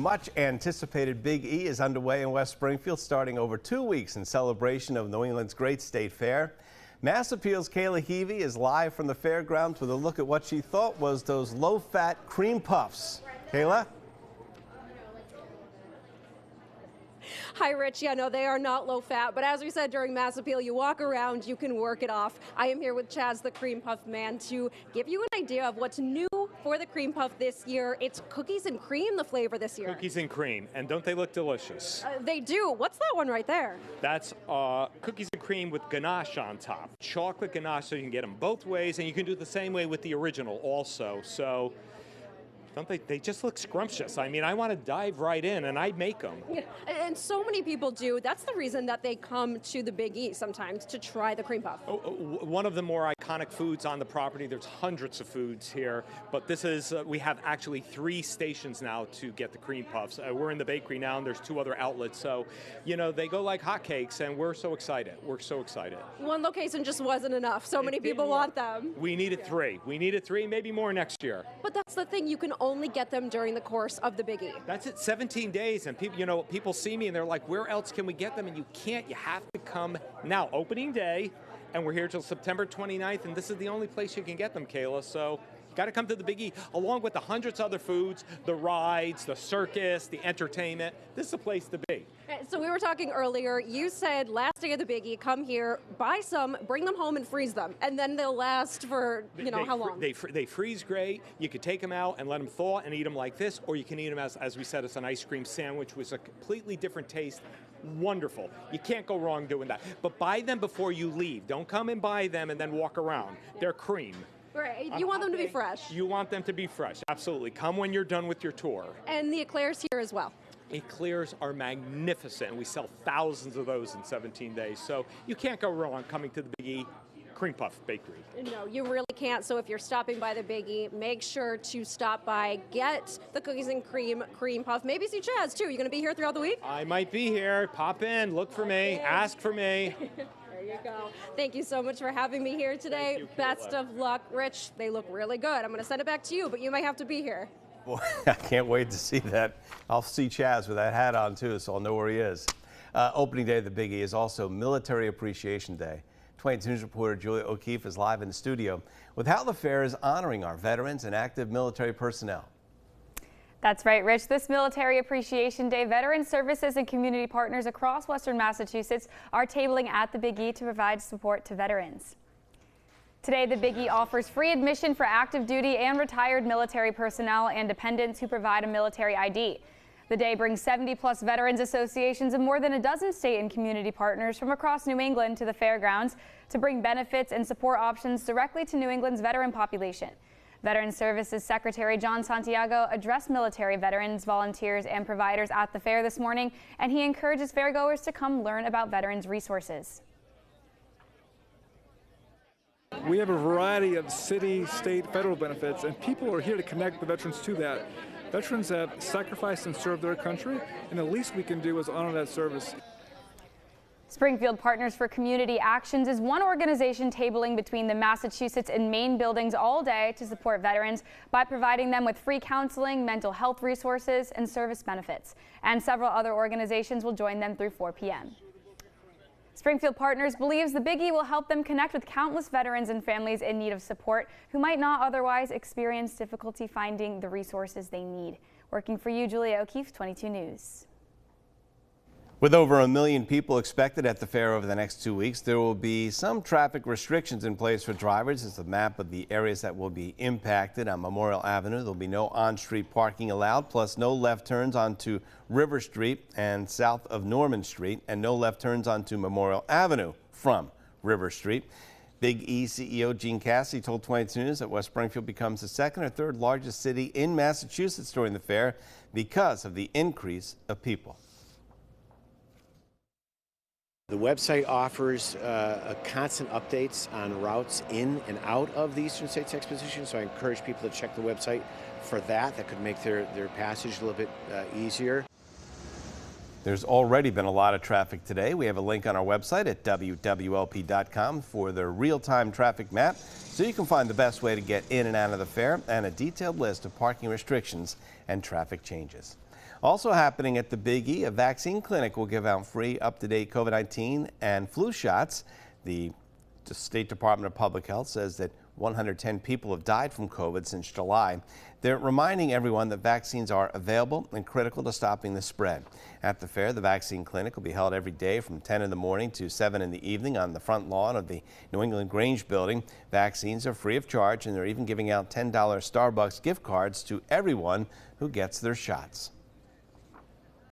much anticipated Big E is underway in West Springfield, starting over 2 weeks in celebration of New England's great state fair. Mass Appeal's Kayla Heavey is live from the fairgrounds with a look at what she thought was those low-fat cream puffs. Kayla? Hi, Rich. Yeah, no, they are not low fat, but as we said during Mass Appeal, you walk around, you can work it off. I am here with Chaz, the Cream Puff Man, to give you an idea of what's new for the Cream Puff this year. It's cookies and cream, the flavor this year. Cookies and cream, and don't they look delicious? They do. What's that one right there? That's cookies and cream with ganache on top. Chocolate ganache, so you can get them both ways, and you can do it the same way with the original also. So don't they just look scrumptious. I mean, I want to dive right in, and I make them. Yeah, and so many people do. That's the reason that they come to the Big E sometimes, to try the cream puff. One of the more iconic foods on the property. There's hundreds of foods here, but this is, we have actually 3 stations now to get the cream puffs. We're in the bakery now, and there's 2 other outlets. So, you know, they go like hotcakes, and we're so excited. We're so excited. One location just wasn't enough. So many people want them. We needed 3. We needed 3, maybe more next year. But that's the thing. You can only get them during the course of the Big E. That's it, 17 days, and people, you know, people see me and they're like, where else can we get them? And you can't, you have to come now, opening day, and we're here till September 29th, and this is the only place you can get them, Kayla, so you got to come to the Big E, along with the hundreds of other foods, the rides, the circus, the entertainment. This is a place to be. So we were talking earlier, you said last day of the Big E, come here, buy some, bring them home and freeze them, and then they'll last for, you know, how long? They freeze great. You could take them out and let them thaw and eat them like this, or you can eat them as we said, as an ice cream sandwich with a completely different taste. Wonderful. You can't go wrong doing that. But buy them before you leave. Don't come and buy them and then walk around. They're cream. Right. You want them to be fresh. You want them to be fresh, absolutely. Come when you're done with your tour. And the eclairs here as well. Eclairs are magnificent. We sell thousands of those in 17 days. So you can't go wrong coming to the Big E Cream Puff Bakery. No, you really can't. So if you're stopping by the Big E, make sure to stop by, get the cookies and cream puff. Maybe see Chaz too. You going to be here throughout the week? I might be here. Pop in, look for me, ask for me. There you go. Thank you so much for having me here today. You, best of luck. Rich, they look really good. I'm going to send it back to you, but you might have to be here. Boy, I can't wait to see that. I'll see Chaz with that hat on too, so I'll know where he is. Opening day of the Big E is also Military Appreciation Day. 22 News reporter Julia O'Keefe is live in the studio with how the fair is honoring our veterans and active military personnel. That's right, Rich. This Military Appreciation Day, veteran services and community partners across Western Massachusetts are tabling at the Big E to provide support to veterans. Today, the Big E offers free admission for active duty and retired military personnel and dependents who provide a military ID. The day brings 70-plus veterans associations and more than a dozen state and community partners from across New England to the fairgrounds to bring benefits and support options directly to New England's veteran population. Veterans Services Secretary John Santiago addressed military veterans, volunteers, and providers at the fair this morning, and he encourages fairgoers to come learn about veterans resources. We have a variety of city, state, federal benefits, and people are here to connect the veterans to that. Veterans have sacrificed and served their country, and the least we can do is honor that service. Springfield Partners for Community Actions is one organization tabling between the Massachusetts and Maine buildings all day to support veterans by providing them with free counseling, mental health resources, and service benefits. And several other organizations will join them through 4 p.m. Springfield Partners believes the Big E will help them connect with countless veterans and families in need of support who might not otherwise experience difficulty finding the resources they need. Working for you, Julia O'Keefe, 22 News. With over 1 million people expected at the fair over the next 2 weeks, there will be some traffic restrictions in place for drivers. It's a map of the areas that will be impacted. On Memorial Avenue, there will be no on-street parking allowed, plus no left turns onto River Street and south of Norman Street, and no left turns onto Memorial Avenue from River Street. Big E CEO Gene Cassidy told 22 News that West Springfield becomes the 2nd or 3rd largest city in Massachusetts during the fair because of the increase of people. The website offers constant updates on routes in and out of the Eastern States Exposition, so I encourage people to check the website for that. That could make their passage a little bit easier. There's already been a lot of traffic today. We have a link on our website at WWLP.com for the real-time traffic map, so you can find the best way to get in and out of the fair and a detailed list of parking restrictions and traffic changes. Also happening at the Big E, a vaccine clinic will give out free up-to-date COVID-19 and flu shots. The State Department of Public Health says that 110 people have died from COVID since July. They're reminding everyone that vaccines are available and critical to stopping the spread. At the fair, the vaccine clinic will be held every day from 10 in the morning to 7 in the evening on the front lawn of the New England Grange building. Vaccines are free of charge, and they're even giving out $10 Starbucks gift cards to everyone who gets their shots.